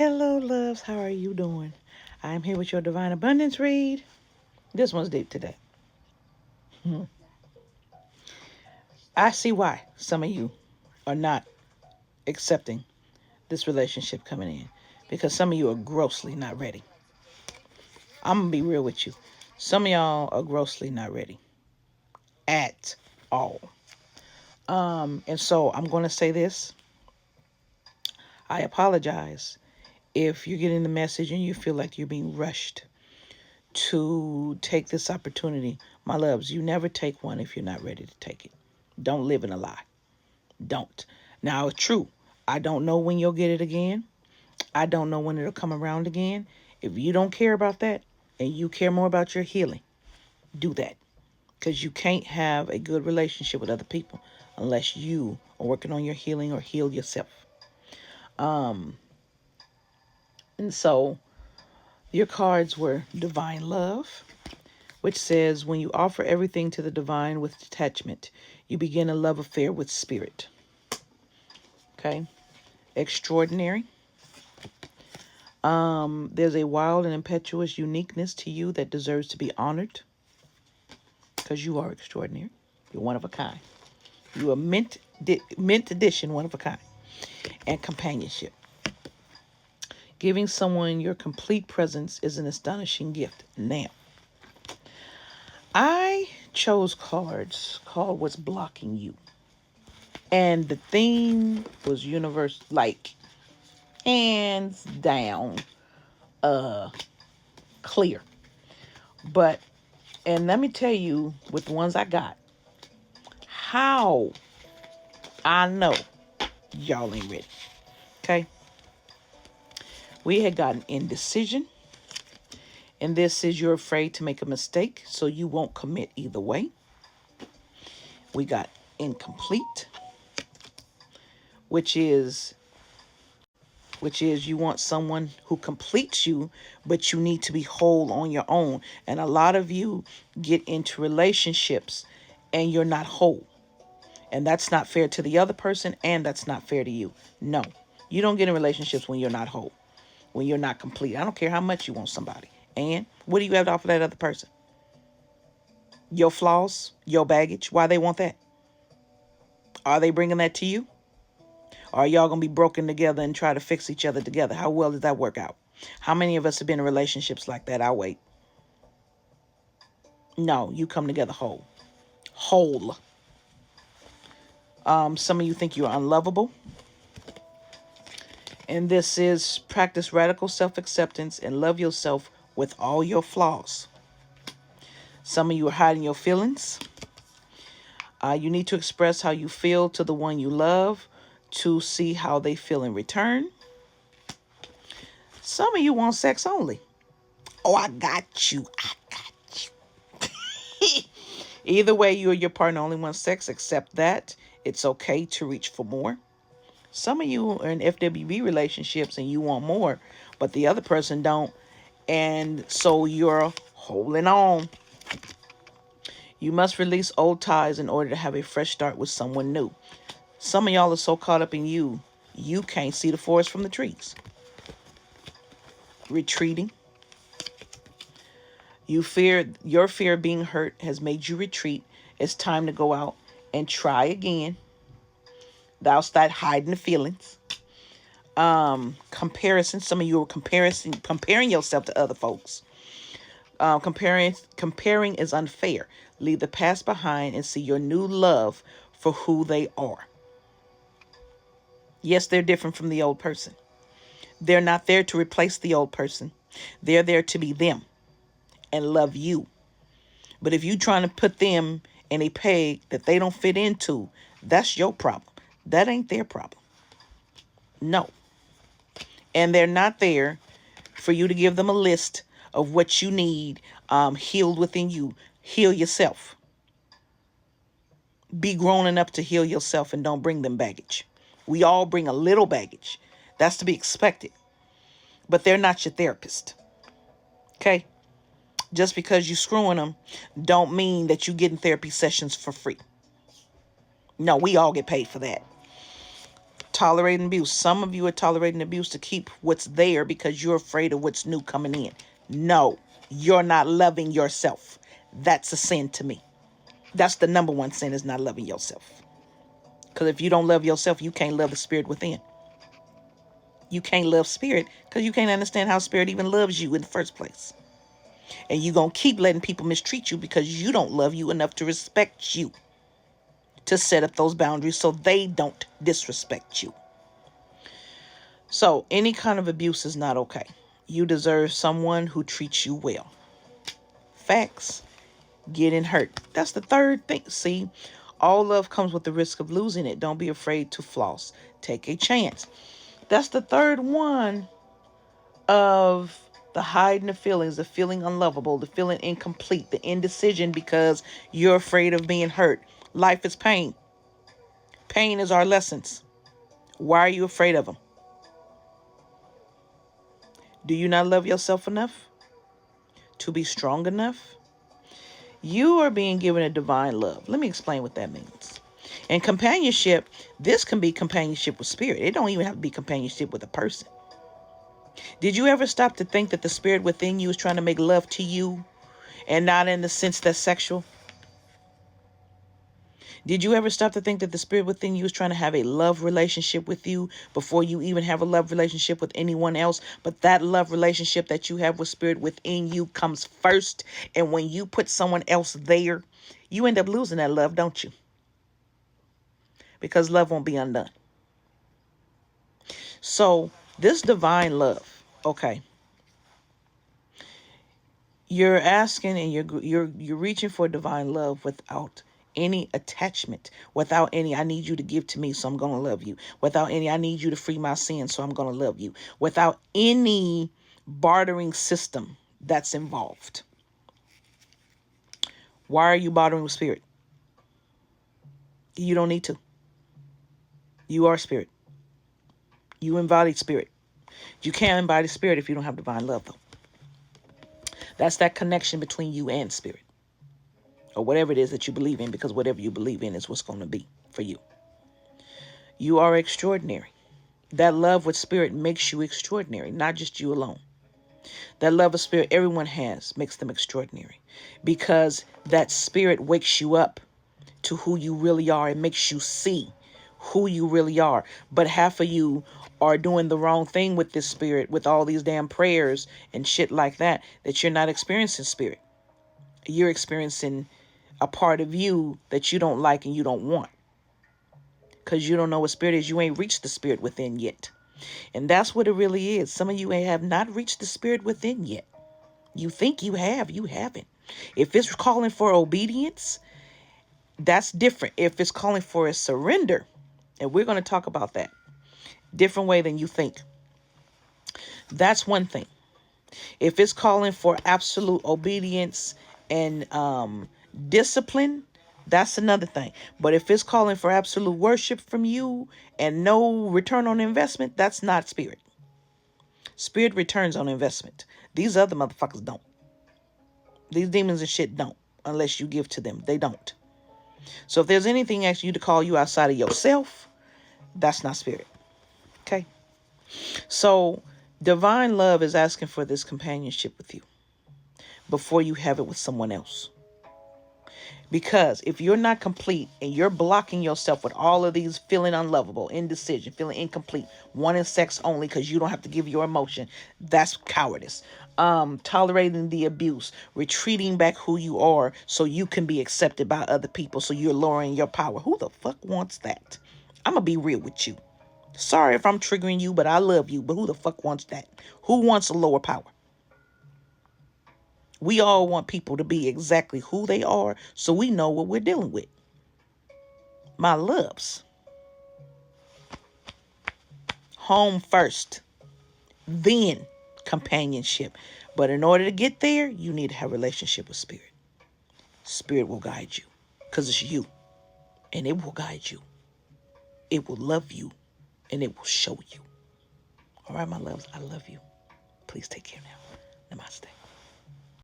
Hello, loves. How are you doing? I'm here with your Divine Abundance read. This one's deep today. Hmm. I see why some of you are not accepting this relationship coming in because some of you are grossly not ready. I'm going to be real with you. Some of y'all are grossly not ready at all. And so I'm going to say this. I apologize if you're getting the message and you feel like you're being rushed to take this opportunity. My loves, you never take one if you're not ready to take it. Don't live in a lie. Don't. Now, it's true. I don't know when you'll get it again. I don't know when it'll come around again. If you don't care about that and you care more about your healing, do that. Because you can't have a good relationship with other people unless you are working on your healing or heal yourself. And so your cards were Divine Love, which says, when you offer everything to the divine with detachment, you begin a love affair with spirit. Okay. Extraordinary. There's a wild and impetuous uniqueness to you that deserves to be honored because you are extraordinary. You're one of a kind. You are mint edition, one of a kind. And companionship. Giving someone your complete presence is an astonishing gift. Now, I chose cards called What's Blocking You. And the theme was universe, like hands down, clear. But, and let me tell you, with the ones I got, how I know y'all ain't ready. Okay? We had gotten indecision. And this is you're afraid to make a mistake, so you won't commit either way. We got incomplete, which is you want someone who completes you, but you need to be whole on your own. And a lot of you get into relationships and you're not whole. And that's not fair to the other person, and that's not fair to you. No, you don't get in relationships when you're not whole, when you're not complete. I don't care how much you want somebody. And what do you have to offer that other person? Your flaws, your baggage. Why they want that? Are they bringing that to you? Or are y'all going to be broken together and try to fix each other together? How well does that work out? How many of us have been in relationships like that? I'll wait. No, you come together whole. Whole. Some of you think you're unlovable. And this is practice radical self-acceptance and love yourself with all your flaws. Some of you are hiding your feelings. You need to express how you feel to the one you love to see how they feel in return. Some of you want sex only. Oh, I got you. I got you. Either way, you or your partner only wants sex. Accept that. It's okay to reach for more. Some of you are in FWB relationships and you want more, but the other person don't. And so you're holding on. You must release old ties in order to have a fresh start with someone new. Some of y'all are so caught up in you can't see the forest from the trees. Retreating. Your fear of being hurt has made you retreat. It's time to go out and try again. Thou start hiding the feelings. Comparison. Some of you are comparing yourself to other folks. Comparing is unfair. Leave the past behind and see your new love for who they are. Yes, they're different from the old person. They're not there to replace the old person. They're there to be them and love you. But if you're trying to put them in a peg that they don't fit into, that's your problem. That ain't their problem. No. And they're not there for you to give them a list of what you need healed within you. Heal yourself. Be grown enough to heal yourself and don't bring them baggage. We all bring a little baggage. That's to be expected. But they're not your therapist. Okay? Just because you're screwing them don't mean that you're getting therapy sessions for free. No, we all get paid for that. Tolerating abuse. Some of you are tolerating abuse to keep what's there because you're afraid of what's new coming in. No, you're not loving yourself. That's a sin to me. That's the number one sin, is not loving yourself. Because if you don't love yourself, you can't love the spirit within. You can't love spirit because you can't understand how spirit even loves you in the first place. And you're going to keep letting people mistreat you because you don't love you enough to respect you, to set up those boundaries so they don't disrespect you. So any kind of abuse is not okay. You deserve someone who treats you well. Facts. Getting hurt. That's the third thing. See, all love comes with the risk of losing it. Don't be afraid to floss. Take a chance. That's the third one of the hiding the feelings, the feeling unlovable, the feeling incomplete, the indecision because you're afraid of being hurt. Life is pain. Pain is our lessons. Why are you afraid of them? Do you not love yourself enough to be strong enough? You are being given a divine love. Let me explain what that means. And companionship, this can be companionship with spirit. It don't even have to be companionship with a person. Did you ever stop to think that the spirit within you is trying to make love to you and not in the sense that's sexual? Did you ever stop to think that the spirit within you is trying to have a love relationship with you before you even have a love relationship with anyone else? But that love relationship that you have with spirit within you comes first. And when you put someone else there, you end up losing that love, don't you? Because love won't be undone. So this divine love, okay, you're asking and you're reaching for divine love without any attachment, without any I need you to give to me, so I'm going to love you, without any I need you to free my sins, so I'm going to love you, without any bartering system that's involved. Why are you bartering with spirit? You don't need to. You are spirit. You embody spirit. You can't embody spirit if you don't have divine love, though. That's that connection between you and spirit, or whatever it is that you believe in, because whatever you believe in is what's going to be for you. You are extraordinary. That love with spirit makes you extraordinary, not just you alone. That love of spirit everyone has makes them extraordinary, because that spirit wakes you up to who you really are. It makes you see who you really are. But half of you are doing the wrong thing with this spirit, with all these damn prayers and shit like that, that you're not experiencing spirit. You're experiencing a part of you that you don't like and you don't want, because you don't know what spirit is. You ain't reached the spirit within yet. And that's what it really is. Some of you have not reached the spirit within yet. You think you have, you haven't. If it's calling for obedience, that's different. If it's calling for a surrender, and we're going to talk about that, different way than you think, that's one thing. If it's calling for absolute obedience and discipline, that's another thing. But if it's calling for absolute worship from you and no return on investment, that's not spirit. Spirit returns on investment. These other motherfuckers don't. These demons and shit don't, unless you give to them. They don't. So if there's anything asking you to call you outside of yourself, that's not spirit. Okay? So divine love is asking for this companionship with you before you have it with someone else. Because if you're not complete and you're blocking yourself with all of these feeling unlovable, indecision, feeling incomplete, wanting sex only because you don't have to give your emotion, that's cowardice. Tolerating the abuse, retreating back who you are so you can be accepted by other people, so you're lowering your power. Who the fuck wants that? I'm going to be real with you. Sorry if I'm triggering you, but I love you. But who the fuck wants that? Who wants a lower power? We all want people to be exactly who they are so we know what we're dealing with. My loves. Home first, then companionship. But in order to get there, you need to have a relationship with spirit. Spirit will guide you because it's you, and it will guide you. It will love you, and it will show you. All right, my loves, I love you. Please take care now. Namaste.